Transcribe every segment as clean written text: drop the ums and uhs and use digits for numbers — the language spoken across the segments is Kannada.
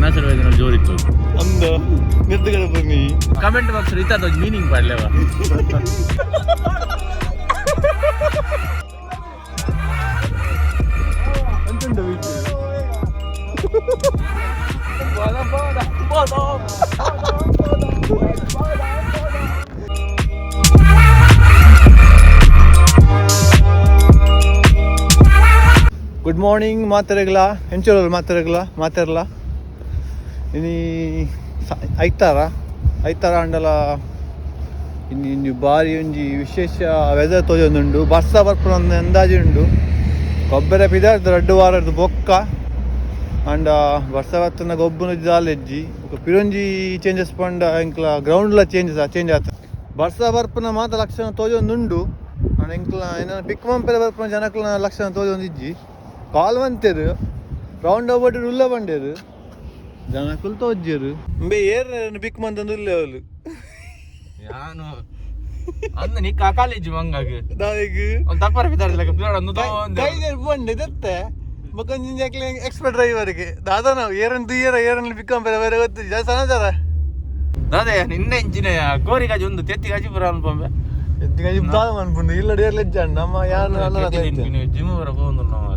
ಕನಸು ವೇದನೆ ಜೋರಿತ್ತು ಅಂದು ನಿರ್ದಗಡೆ ಬನ್ನಿ ಕಮೆಂಟ್ ಬಾಕ್ಸ್ ಇತ್ತ ಮೀನಿಂಗ್ ಪಡ್ಲೇವ ಗುಡ್ ಮಾರ್ನಿಂಗ್ ಮಾತಾಡಗಲ ಹೆಂಚೂರಲ್ಲಿ ಮಾತಾಡಲ್ಲ ಇನ್ನು ಐತಾರ ಅಂಡಲ ಇನ್ನು ಬಾರಿ ಒಂಜಿ ವಿಶೇಷ ವೆದರ್ ತೋಜೊಂದುಂಡು ಬರ್ಸ ಬರ್ಪುನ ಒಂದು ಅಂದಾಜು ಉಂಡು ಗೊಬ್ಬರ ಪಿದಾರ್ದು 2 ವಾರದ್ದು ಬೊಕ್ಕ ಅಂಡ ಬರ್ಸ ಬರ್ತನ ಗೊಬ್ಬನ ಜಾಲೆಜ್ಜಿ ಪಿರೊಂಜಿ ಚೇಂಜಸ್ ಪಂಡ ಇಂಕ್ಲ ಗ್ರೌಂಡ್ಲ ಚೇಂಜ್ ಆತ ಬರ್ಸ ಬರ್ಪುನ ಮಾತ ಲಕ್ಷಣ ತೋಜೊಂದುಂಡು ಅಂಡ್ ಇಂಕ್ಲ ಏನ ಪಿಕ್ ಮಂಪೆರ ಬರ್ಪುನ ಜನಕ್ಲ ಲಕ್ಷಣ ತೋಜೊಂದಿಜ್ಜಿ ಕಾಲ್ ಬಂತೇರು ರೌಂಡ್ ಅಬೌಟ್ ಉಲ್ಲ ಬಂಡೇರು ಜನಕ್ಕಲ್ ತೋಜ್ಜೇರು ಬೇ ಏರ್ ಬಿಕ್ ಮಂತಂದು ಉಲ್ಲೆ ಅವಳು ಯಾನು ಅಂದ ನೀ ಕಾಲೇಜ್ ಮಂಗಾಗ ದಾಯಿಗೆ ಒಂದು ತಪ್ಪರ ಬಿದ್ದಾರಲ್ಲ ಪಿರಾಡನ್ನು ಕೈಗೆ ಬಂಡೆ ದತ್ತೆ ಮಕ್ಕಂಜಿಂಜ ಎಕ್ಸ್ಪರ್ಟ್ ಡ್ರೈವರ್ಗೆ ದಾದಾ ನಾವು ಏರನ್ ಏರನ್ ಬಿಕ್ ಮಂಪೆರ ಬೇರೆ ಗೊತ್ತು ಜಾಸ್ತಿ ಸಮಾಚಾರ ಅದೇ ನಿನ್ನೆ ಇಂಚಿನ ಕೋರಿಗಾಜಿ ಒಂದು ತೆತ್ತಿ ಗಾಜಿ ಬರ ಅನ್ಕೊಂಬೆ ಎತ್ತಿಗಾಜಿ ದಾದ ಅನ್ಪುಂಡು ಇಲ್ಲ ಡೇರ್ಲೆ ಇಜ್ಜಂಡು ನಮ್ಮ ಯಾರು ಜಿಮ್ ಬರ ಹೋಗುದು ನಾವು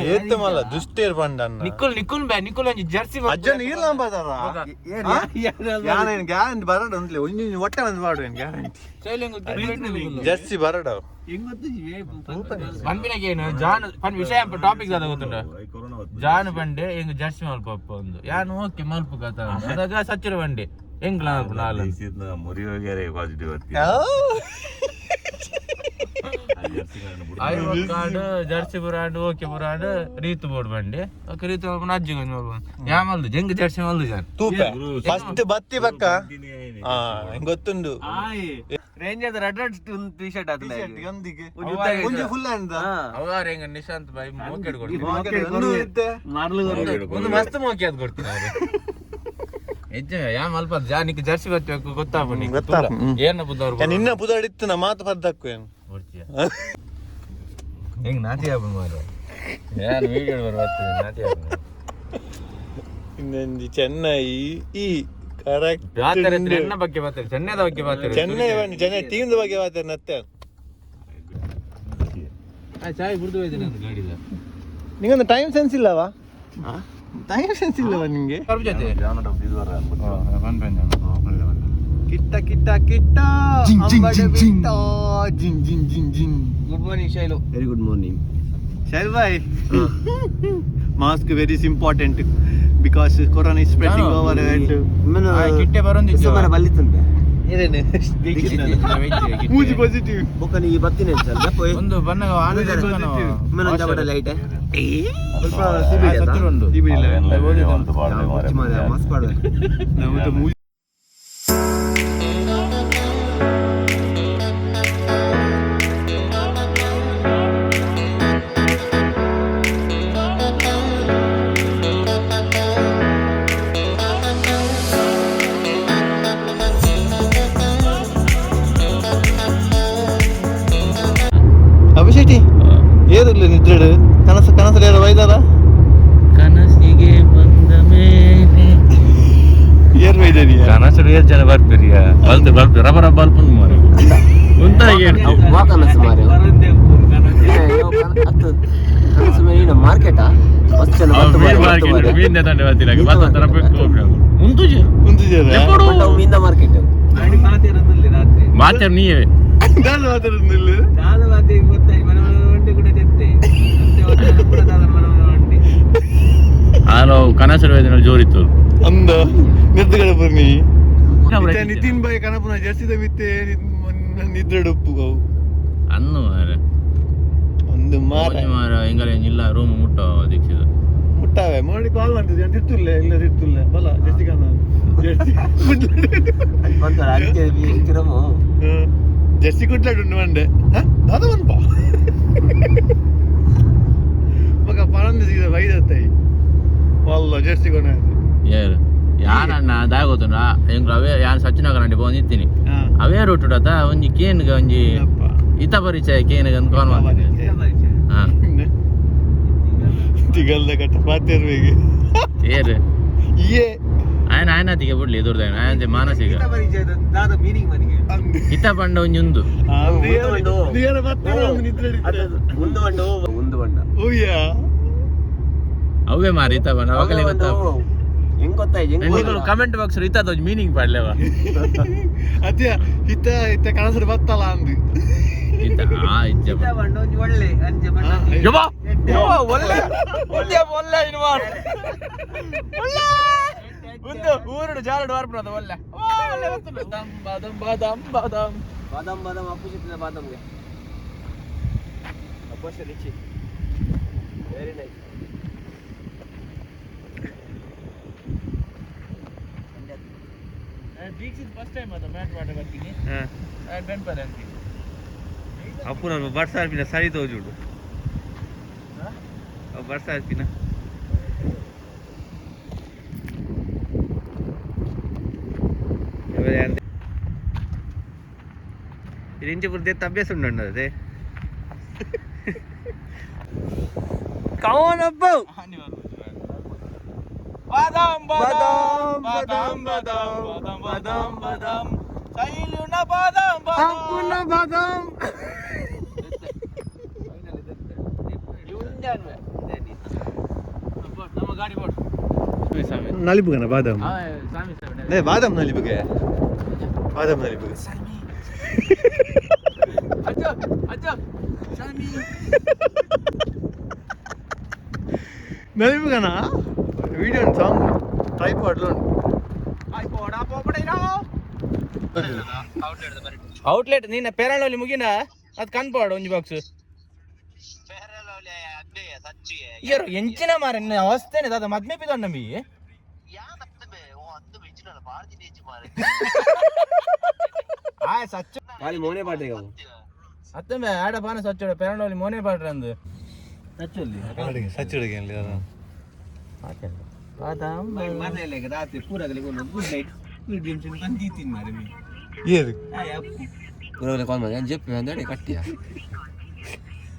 ಏತ್ ಮಲ್ಲ ದುಷ್ಟೇರ್ ಬಂಡನ್ನ ನಿಕ್ಕುಲ್ ಒಂಜಿ ಜರ್ಸಿ ಅಜ್ಜನ್ ಈರ್ಲ ಬದಾರ ಯಾನೇನ್ ಗ್ಯಾರಂಟಿ ಬರಡ ಅಂತ್ಲೆ ಒಂಜಿ ಹೊಟ್ಟೆ ಬಂದ್ ಮಾಡು ಏನ್ ಗ್ಯಾರಂಟಿ ಜರ್ಸಿ ಬರಡ ಪನ್ಪಿನಗೇನು ಜಾನ್ ಪನ್ ವಿಷಯ ಟಾಪಿಕ್ ಅದ ಗೊತ್ತುಂಟ ಜಾನ್ ಬಂಡೆ ಹೆಂಗ್ ಜರ್ಸಿ ಮಲ್ಪಪ್ಪ ಒಂದು ಯಾನು ಓಕೆ ಮಲ್ಪು ಕಥ ಅದಾಗ ಸಚ್ಚಿರ ಬಂಡೆ ಹೆಂಗ್ ನಾಲ್ ಮುರಿಯೋಗ್ಯಾರೆ ಪಾಸಿಟಿವ್ ಜರ್ಸಿ ಬುರಾಂಡ್ ಓಕೆ ಬುರಾಂಡ್ ರೀತು ಬೋರ್ಡ್ ಬಂಡಿ ಓಕೆ ರೀತು ಅಜ್ಜಿ ಯಾಮಲ್ದು ಜಂಗ್ ಜರ್ಸಿ ಮಲ್ದು ಜಾನ್ ತೂಪೆ ಫಸ್ಟ್ ಬತ್ತಿ ಬಕ್ಕ ಗೊತ್ತುಂಡು ರೇಂಜ್ ರೆಡ್ ಟಿ ಶರ್ಟ್ ಆತಲೆ ಒಂದಿಗೆ ಒಂಜಿ ಫುಲ್ ಅಂದ ಅವರ ಹೆಂಗ ನಿಶಾಂತ್ ಬೈ ಮೋಕೆಟ್ ಕೊಡ್ತೀನಿ ಒಂದು ಮಸ್ತ್ ಮೋಕೆಟ್ ಕೊಡ್ತೀನಿ ಅವರು ಹೆಜ್ಜೆ ಯಾ ಮಲ್ಪ ಜಾನಿಕ್ ಜರ್ಸಿ ಬತ್ತಬೇಕು ಗೊತ್ತಾಪ ನೀ ಏನ ಬುದ್ಧವ್ರು ನಿನ್ನ ಬುಧಾಡಿತ್ತು ನಾ ಮಾತು ಪದ್ದಕ್ಕು ಏನು ಹೆಂಗ್ ನಾಟಿ ಹಬ್ಬ ಮಾರ ಯಾರು ವೀಡಿಯೋ ಬರ್ಬರ್ತೀನಿ ನಾಟಿ ಹಬ್ಬ ಇನ್ನೊಂದು ಚೆನ್ನೈ ಈ ಕರೆಕ್ಟ್ ಚೆನ್ನ ಬಗ್ಗೆ ಬರ್ತಾರೆ ಚೆನ್ನೈದ ಬಗ್ಗೆ ಬರ್ತಾರೆ ಚೆನ್ನೈ ಟೀಮ್ದ ಬಗ್ಗೆ ಬರ್ತಾರೆ ಮತ್ತೆ ಚಾಯ್ ಬಿಡ್ದು ಹೋಯ್ತೀನಿ ಅಂತ ಗಾಡಿದ ನಿಂಗೊಂದು ಟೈಮ್ ಸೆನ್ಸ್ ಇಲ್ಲವಾ ಟೈಮ್ ಸೆನ್ಸ್ ಇಲ್ಲವಾ ನಿಂಗೆ ಕಿಟ್ಟ ಕಿಟ್ಟ ಕಿಟ್ಟ ಜಿನ್ ಜಿನ್ ಜಿನ್ ಜಿನ್ good morning Shailu very good morning Shail bye mask very important because corona is spreading over ಕಿಟ್ಟೆ ಬರೋಂದಿತ್ತು ಸುಮಾರು ಬಲ್ಲಿತ್ತಂತೆ ಮೂಜಿ ಪಾಸಿಟಿವ್ ಬೊಕ್ಕನಿ ಬರ್ತೀನಿ ಒಂದು ಬಣ್ಣ ಲೈಟ್ ಮಸ್ತ್ ಮಾಡುವ ಅಭಿಷೇಟಿ ಏರಿಲ್ಲ ನಿದ್ರೆಡು ಕನಸಲ್ಲಿ ಯಾರು ವೈದಾರ ಕನಸಿಗೆ ಬಂದ ಮೇಲೆ ಏರ್ ವೈದಾರಿ ಕನಸು ಏರ್ ಜನ ಬರ್ತೀರಿಯ ಬಲ್ಪ್ ರಬ್ಬರ ಬಲ್ಪ್ ಮಾರಿ ಕನಸು ಮಾರಿ ಕನಸು ಮೇಲೆ ಮಾರ್ಕೆಟಾ ಮಾರ್ಕೆಟ್ ಮಾತಾಡ ನೀವೇ ಹಲೋ ಕನಸು ವೇದನೆ ಜೋರಿತ್ತು ಅಂದ ನಿರ್ದಗಡೆ ಬನ್ನಿ ನಿತಿನ್ ಬಾಯ್ ಕನಪುನ ಜರ್ಸಿದ ಮಿತ್ತೆ ನಿದ್ರೆ ಡೊಪ್ಪು ಅನ್ನು ಒಂದು ಮಾರ ಹೆಂಗಲ್ಲ ಇಲ್ಲ ರೂಮ್ ಮುಟ್ಟೋ ದೀಕ್ಷಿತ ಮುಟ್ಟಾವೆ ಮಾಡಿ ಕಾಲ್ ಮಾಡ್ತಿದ್ದೆ ತಿರ್ತಿಲ್ಲ ಇಲ್ಲ ತಿರ್ತಿಲ್ಲ ಬಲ ಜರ್ಸಿ ಕಾನ ಜರ್ಸಿ ಕುಟ್ಲಾಡು ಮಂಡೆ ದಾದ ಬಂದ್ಪ ಮಗ ಪರಂದ ಸಿಗದ ವೈದತ್ತಾಯಿ ವಲ್ಲ ಜರ್ಸಿ ಕೊನ ಯಾರು ಯಾನಣ್ಣ ದಾಗೋತುಂಡ ಹೆಂಗ್ ಅವೇ ಯಾನ್ ಸಚ್ಚಿನಗರಂಡಿ ಬಂದು ನಿಂತೀನಿ ಅವೇ ರೂಟುಡತ ಒಂಜಿ ಕೇನ್ಗ ಒಂಜಿ ಹಿತ ಪರಿಚಯ ಕೇನ್ಗ ಕಾಲ್ ಮಾಡಿ ಗಲ್ದ ಕಟ್ಟ ಪಾತಿರ್ಬೇಕು ಏರು ಏ ఆయన అతికే ಬಿಡ್ಲಿ ಎದುರ್ದ ఆయన ಮಾನಸಿಕ ಹಿತ ಪಂಡ ಒಂಜುಂದು ಅವೇ ಮಾರಿ ಹಿತ ಪಂಡ ಅವಕಲೆ ಕಮೆಂಟ್ ಬಾಕ್ಸ್ ಹಿತದ ಮೀನಿಂಗ್ ಪಾಡ್ಲೇವ ಅದೇ ಹಿತ ಹಿತ ಕನಸರು ಬತ್ತಲ್ಲ ಅಂದು ఊరుడు జారుడు వరపు ఒళ్ళే బాదం బాదం బాదం బాదం బాదం అప్పు చెప్పిన బాదంಗೆ అపోష రిచి very nice Dikshit first time అದ ಮ್ಯಾಟ್ ವಾಟರ್ ಬರ್ತೀನಿ ಬೆನ್ಪದ ಅಂತೀನಿ ಅಪ್ಪು ನಾನು ಬರ್ಸ ಆರ್ಪಿನ ಸರಿ ತೋಜುಡು ಬರ್ಸ ಆರ್ಪಿನ ഇതിന്റെ വൃത്തിയത്തെ അഭ്യാസം ഉണ്ടോ അതെ കൗനപ്പോ బాదం బాదం బాదం బాదం బాదం బాదం సైలున బాదం బాదం బాదం ನಮ್ಮ ಗಾಡಿ ಬೋರ್ಡ್ ನಲಿಬುಗನ ಬಾದಂ ಸಾಮಿ ನೇ ಬಾದಂ ನಲಿಬುಗೆ ಬಾದಂ ನಲಿಬುಗೆ ಅಜ್ಜ ಅಜ್ಜ ಸಾಮಿ ನಲಿಬುಗನ వీడియో సాంగ్ ట్రైపాడ్లో ಔಟ್ಲೆಟ್ ನಿನ್ನ ಪೇರಾಳಲ್ಲಿ ಮುಗಿನ ಅದು ಕನ್ಪಾಡು ಒಂಜಿ ಬಾಕ್ಸ್ ಇಯರು ಎಂಚಿನ ಮಾರ ನಿನ್ನ ಅವಸ್ಥೆನೆ ದಾದ ಮದ್ಮೆ ಪಿದ ನಮ್ಮಿ ಆಯ್ ಸಚ್ಚು ಖಾಲಿ ಮೋನೆ ಪಾಡ್ರಿ ಅವು ಅತ್ತಮೆ ಆಡ ಪಾನ ಸಚ್ಚೋಡ ಪೇರಾಳಲ್ಲಿ ಮೋನೆ ಪಾಡ್ರಿ ಅಂದು ಸಚ್ಚಲ್ಲಿ ಸಚ್ಚುಡಿಗೆ ಬಾದಾಮ್ ಮನೆಯಲ್ಲಿ ರಾತ್ರಿ ಪೂರಾಗಲಿ ಒಂದು ಗುಡ್ ನೈಟ್ ಗುಡ್ ಡ್ರೀಮ್ಸ್ ಅಂತ ದೀತಿನ್ ಮಾರೆ ಮೀ ಏದು ಪೂರಾಗಲಿ ಕಾಲ್ ಮಾಡಿ ಜಪ್ಪಿ ಅಂದಡಿ ಕಟ್ಟಿಯ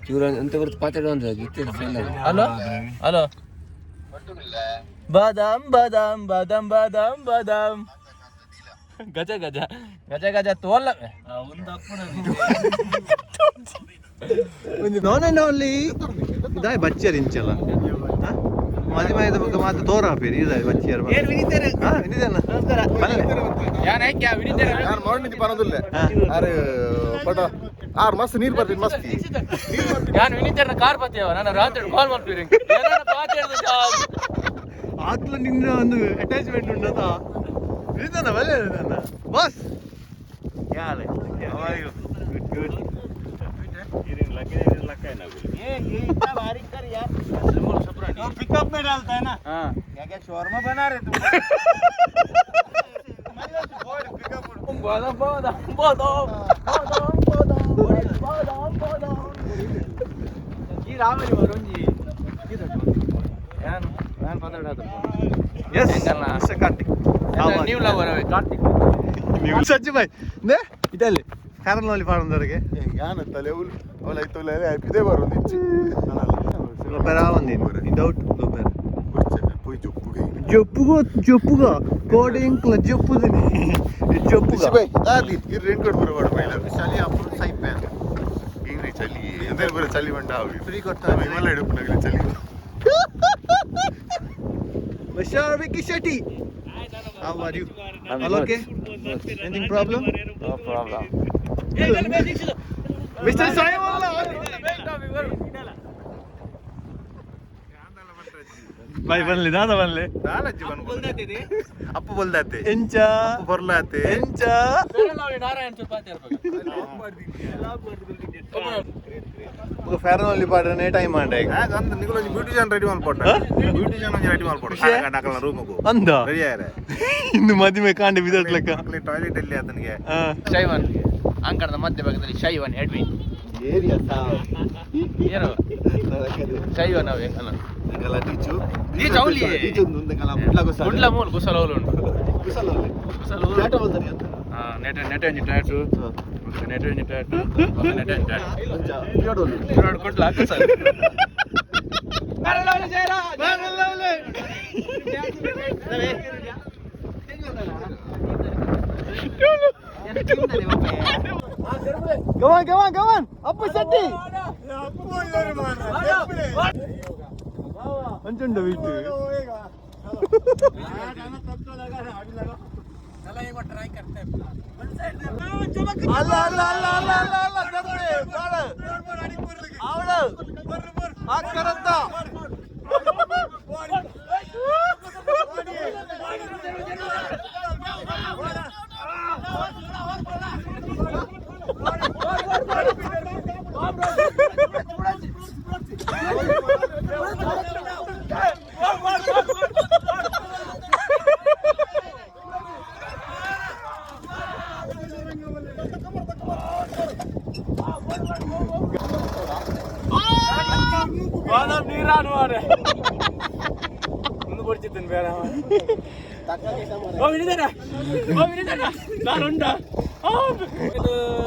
ಚೂರ ಅಂತ ಬರ್ತು ಪಾತಾಡ ಅಂದ್ರೆ ಗಿತ್ತೆ ಹಲೋ ಹಲೋ ಬಾದಾಮ್ ಬಾದಾಮ್ ಬಾದಾಮ್ ಬಾದಾಮ್ ಬಾದಾಮ್ ಗಜ ಗಜ ಗಜ ಗಜ ತೋಲ್ಲ ಒಂದು ನೋನ್ ಅಂಡ್ ಓನ್ಲಿ ಇದಾಯ್ ಬಚ್ಚರ್ ಇಂಚಲ್ಲ ಮದುವೆದ ಬಗ್ಗೆ ಮಾತು ತೋರ ಪೇರಿ ಇದಾಯ್ ಬಚ್ಚರ್ ಏನ್ ವಿನಿತೇರೆ ಹಾ ವಿನಿತೇನ ಯಾನ್ ಹಾಕ್ಯಾ ವಿನಿತೇರೆ ಯಾರು ಮಾಡೋದು ಬರೋದಿಲ್ಲ ಆರು ಬಟ್ ಆರು ಮಸ್ತ್ ನೀರು ಬರ್ತೀನಿ ಮಸ್ತ್ ಯಾನ್ ವಿನಿತೇರೆ ಕಾರ್ ಬತ್ತಿಯವ ನಾನು ರಾತ್ರಿ ಕಾಲ್ ಮಾಡ್ತೀರಿ ಆತ್ಲ ನಿನ್ನ ಒಂದು ಅಟ್ಯಾಚ್ಮೆಂಟ್ ಉಂಟದ ವಿನಿತೇನ ಬಲ್ಲೆ ನನ್ನ boss Yale how good pickup में डालता है ना हाँ क्या क्या शोरमा बना रहे तुम बादाम बादाम बादाम बादाम बादाम बादाम ये रावली वरुणजी यान यान पंद्रह डालता yes mister Kartik new lover है कार्तिक ನೀವು ಸಜ್ಜಿ ಬಾಯ್ ನೇ ಇದಲ್ಲಿ ಕಾರಲ್ಲಿ ಪಾಡೋದವರಿಗೆ ಯಾನತ್ತಲೆ ಅವಳು ಐತೋಲೆ ಇದೇ ಬರೋದು ಗೊಬ್ಬರ ಒಂದೇನು ವಿದೌಟ್ ಗೊಬ್ಬರ పోయి చెప్పుగా జొప్పుగా కోడి ఇంట్లో జొప్పుదని జొప్పుగా అది ఈ రెండు కూడా బరవాడు పోయినారు చలి అప్పుడు అయిపోయాను ఏంటి చలి ఎంత కూడా చలి వంట అవి ఫ్రీ కొడతా మిమ్మల్ని ఎడుపునగలి చలి Mr. Vicky Shetty, how are you? All okay? Anything problem? No problem Mr. Saivalla. भाई बनले दादा बनले ನಾಲಜ್ಜಿ ಬಂದ್ಬಿಡ್ತೈತಿ ಅಪ್ಪ ಬಲ್ದಾತೆ ಎಂಚ ಅಪ್ಪ ಬರ್ಲಾತೆ ಎಂಚ ನಾರಾಯಣ ಚಪಾತಿ ಫೇರನ್ ಓನ್ಲಿ ಪಾಡ್ರೆ ಟೈಮ್ ಆಂಡೆ ಅಂದ ನಿಗುಲ ಬ್ಯೂಟಿಷಿಯನ್ ರೆಡಿ ಮಾಡ್ಕೊಟ್ಟ ಬ್ಯೂಟಿಷಿಯನ್ ರೆಡಿ ಮಾಡ್ಕೊಡು ನಾಕಲ್ಲ ರೂಮು ಅಂದ ರೆಡಿ ಆಯ್ರೆ ಇನ್ನು ಮದುವೆ ಕಾಂಡೆ ಬಿದಟ್ಲಕ್ಕ ಟಾಯ್ಲೆಟ್ ಅಲ್ಲಿ ಆತನಿಗೆ ಶೈವನ್ ಅಂಕಣದ ಮಧ್ಯ ಭಾಗದಲ್ಲಿ ಶೈವನ್ ಎಡ್ವಿನ್ ಏರಿಯಾ ಏನು ಶೈವನ್ ಅವೇ ಅಲ್ಲ ಕಲ ನೀಚು ನೀಚು ಅವಲಿ ಕಲ ಮುಟ್ಲಾಗೋಸ ಗುಂಡ್ಲ ಮೂಲ ಕುಸಲ ಅವಲು ಉಂಟು ಕುಸಲಲ್ಲಿ ಕುಸಲ ಟಾಟಾ ಬಂದರಿ ಅಂತ ನೆಟ ಟಾಟು ನೆಟ ಟಾಟು ನೆಟ ಟಾಟು ಅಂಚ ನೋಡೋದು ಕೊಡ್ಲ ಕುಸಲ Come on. Appu Setti. Anchunda wait.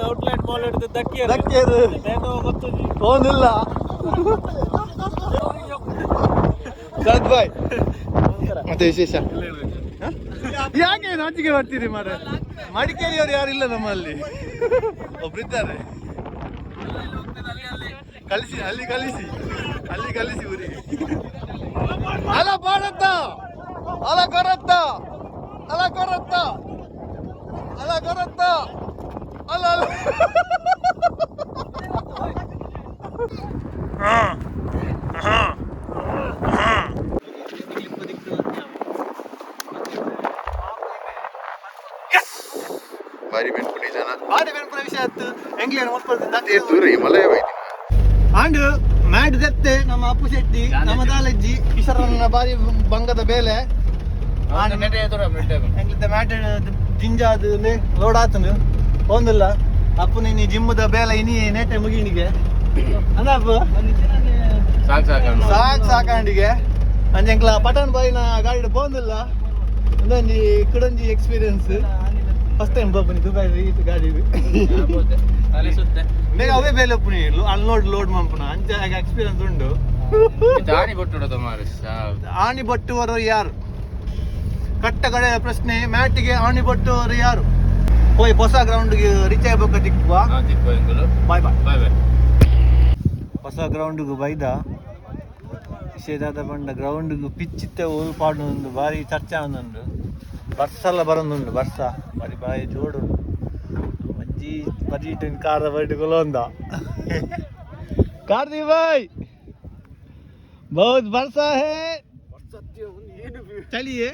Outlet mall ಹಿಡಿದು ಧಕ್ಕೆದು ಫೋನಿಲ್ಲ ಬಾಯ್ ಮತ್ತೆ ವಿಶೇಷ ಯಾಕೆ ನಾಚಿಕೆ ಬರ್ತೀರಿ ಮಾರ ಮಡಿಕೇರಿಯವರು ಯಾರಿಲ್ಲ ನಮ್ಮಲ್ಲಿ ಒಬ್ರಿದ್ದಾರೆ ಕಲಿಸಿ ಅಲ್ಲಿ ಕಲಿಸಿ ಊರಿಗೆ ಅಲ ಬಾಡತ್ತ ಅಲ ಕೊರತ್ತ ಅಲ್ಲ ಭಾರಿ ಬೆನ್ಪುಡಿ ಜನ ಭಾರಿ ಬೆನ್ಪುನ ವಿಷಯ ಆಯ್ತು ಎಂಗ್ಲಿಯರ್ ಮಲಯ ಆಂಡ್ ಮ್ಯಾಟ್ ದೆತ್ತೆ ನಮ್ಮ ಅಪ್ಪು ಶೆಟ್ಟಿ ನಮ್ಮ ದಾಲಜ್ಜಿ ಕಿಶರನ್ನ ಬಾರಿ ಬಂಗದ ಬೇಲೆ ಮ್ಯಾಟ್ ಜಿಂಜಾದು ಲೋಡ್ ಆತನು ಒಂದಿಲ್ಲ ಅಪ್ಪು ನೀನು ಜಿಮ್ಮದ ಬೇಲೆ ಇನಿ ನೆಟ್ಟೆ ಮುಗಿನಿಗೆ ಅಂದಪ್ಪ ಸಾಕಾಂಡಿಗೆ ಅಂಜಂಕ್ಲ ಪಠಾಣ್ ಬಾಯಿನ ಗಾಡಿ ಬಂದಿಲ್ಲ ಒಂದೊಂದು ಕುಡಂಜಿ ಎಕ್ಸ್ಪೀರಿಯನ್ಸ್ ಫಸ್ಟ್ ಟೈಮ್ ಬಪ್ಪನಿ ದುಬೈ ಗಾಡಿ ಬೇಗ ಅವೇ ಬೇಲೆ ಒಪ್ಪನಿ ಲೋಡ್ ಮಂಪನ ಅಂಚ ಎಕ್ಸ್ಪೀರಿಯನ್ಸ್ ಉಂಡು ಆಣಿ ಬಟ್ಟುವರು ಯಾರು ಕಟ್ಟ ಕಡೆ ಪ್ರಶ್ನೆ ಮ್ಯಾಟಿಗೆ ಆಣಿ ಬಟ್ಟುವರು ಯಾರು ಹೋಯ್ ಹೊಸ ಗ್ರೌಂಡ್ಗೆ ರೀಚ್ ಆಗ್ಬೇಕು ತಿಕ್ಕುವ ಬಾಯ್ ಹೊಸ ಗ್ರೌಂಡ್ಗೂ ಬೈದ ವಿಷಯದಾದ ಬಂಡ ಗ್ರೌಂಡ್ಗೂ ಪಿಚ್ಚಿತ್ತೆ ಉಲ್ಪಾಡು ಒಂದು ಭಾರಿ ಚರ್ಚೆ ಒಂದುಂಡು ಬರ್ಸಲ್ಲ ಬರೋದುಂಡು ಬರ್ಸ ಬಾರಿ ಬಾಯಿ ಜೋಡು ಅಜ್ಜಿ ಪರ್ಯಟನ್ ಕಾರ ಬೈಟ್ಕೊಳ್ಳೋಂದ ಕಾರ್ದಿ ಬಾಯ್ ಬಹುತ್ ಬರ್ಸಾ ಹೇ ಚಲಿಯೇ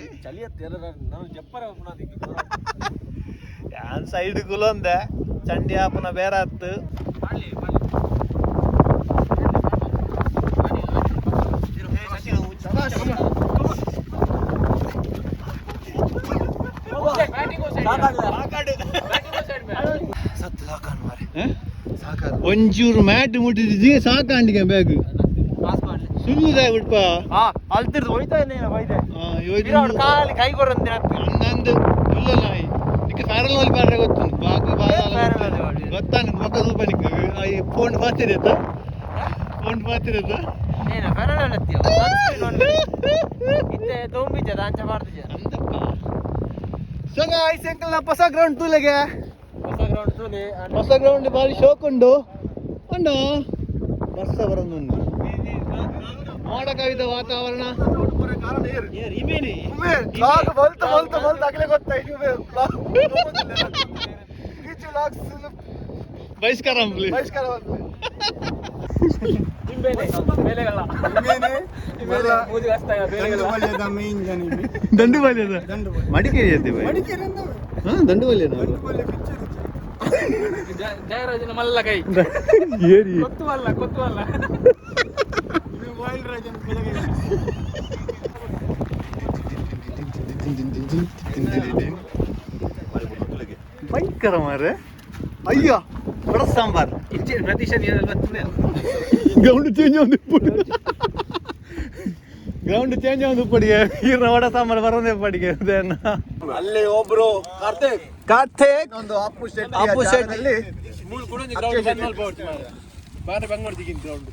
ಯಾನ್ ಸೈಡ್ ಕುಲೊಂದೆ ಚಂಡಿ ಆಪನ ಬೇರೆ ಹತ್ತು ಒಂಚೂರು ಮ್ಯಾಟ್ ಮುಟ್ಟಿದ್ದಿ ಸಾಕಾಂಡಿಗೆ ಬ್ಯಾಗ್ ಸುಳ್ಳುದೇ ಬಿಡ್ಪ ಅಲ್ತಿರ್ದು ಹೋಯ್ತಾ ಕೈ ನಂದು ಇಲ್ಲ ನಾಯಿ ನಿಕ್ಕೆ ಫೈರಲ್ ವಾಲಿ ಪಾಡ್ರೆ ಗೊತ್ತುಂಟು ಗೊತ್ತಾನ ಮೊಕ್ಕ ರೂಪಾಯಿಗೆ ಫೋನ್ ಪಾತಿರತ್ತ ಸಂಗ ಐಸಂಕಲ್ ಹೊಸ ಗ್ರೌಂಡ್ ತೂಲೆಗೆ ಹೊಸ ಗ್ರೌಂಡ್ ಬಾರಿ ಶೋಕ್ ಉಂಡು ಅಣ್ಣ ಬರ್ಸ ಬರೋದುಂಡು ಮೋಡ ಕವಿದ ವಾತಾವರಣ ಬಹಿಷ್ಕಾರ ದಂಡು ಬಾಲ್ಯದ ಮಡಿಕೇರಿ ದಂಡು ಬಾಲ್ಯ ಜಯರಾಜನ ಮಲ್ಲ ಕೈ ಕೊತ್ತುವಲ್ಲ ಭಯಂಕರ ಮಾರೆ ಅಯ್ಯೋ ಬಡ ಸಾಂಬಾರ್ ಗ್ರೌಂಡ್ ಚೇಂಜ್ ಒಂದು ಪಡಿಗೆ ಈರ್ನ ವಡ ಸಾಂಬಾರ್ ಬರೋದೇ ಪಡಿಗೆ ಅಲ್ಲಿ ಒಬ್ರು ಕಾರ್ತಿಕ್ ಒಂದು ಅಪ್ಪು ಶೆಟ್ಟಿ ಗ್ರೌಂಡ್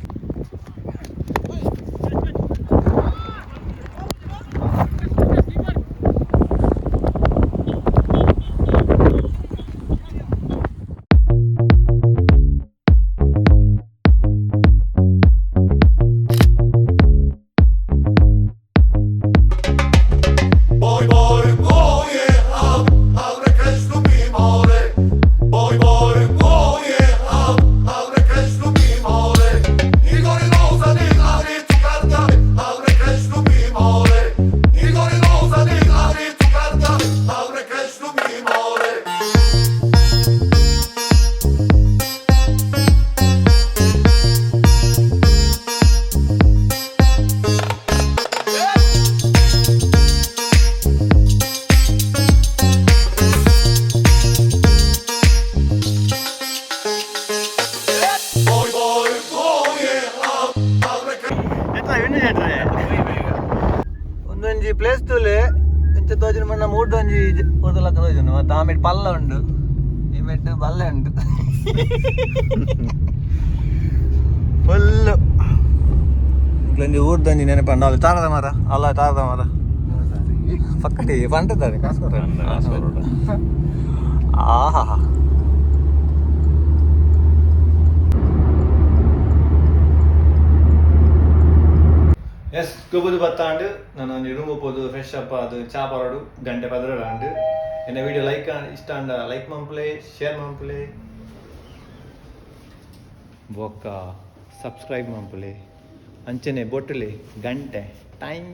ಒಂಜಿ ಪ್ಲೇಸ್ ತೂಲೆ ಇಂಚ ತೋಜಿನ ಮಣ್ಣ ಮೂಡ್ ಒಂಜಿ ಉರ್ದಲಕ್ಕ ತೋಜುಂಡು ಮತ್ತೆ ಆಮೇಲೆ ಪಲ್ಲ ಉಂಡು ಈ ಮೆಟ್ಟು ಬಲ್ಲೆ ಉಂಡು ಫುಲ್ಲು ఇంకొంచెం ఊరుదండి నేను పండు తారదా మారా అలా తారదా మారా పక్కటి పంటది ఆహా ಎಸ್ ಗೊಬ್ಬದು ಬತ್ತಾಂಡು ನಾನು ಒಂದು ರೂಮ್ ಹೋಗ್ಬೋದು ಫ್ರೆಶ್ ಅಪ್ ಅದು ಚಾ ಬರೋಡು ಗಂಟೆ ಪದರಾಂಡು ಎನ್ನ ವಿಡಿಯೋ ಲೈಕ್ ಇಷ್ಟ ಅಂಡ ಲೈಕ್ ಮಂಪ್ಲೆ ಶೇರ್ ಮಂಪ್ಲೆ ಬೊಕ್ಕ ಸಬ್ಸ್ಕ್ರೈಬ್ ಮಂಪ್ಲೆ ಅಂಚನೆ ಬೊಟ್ಟಲೆ ಗಂಟೆ ಟೈಮ್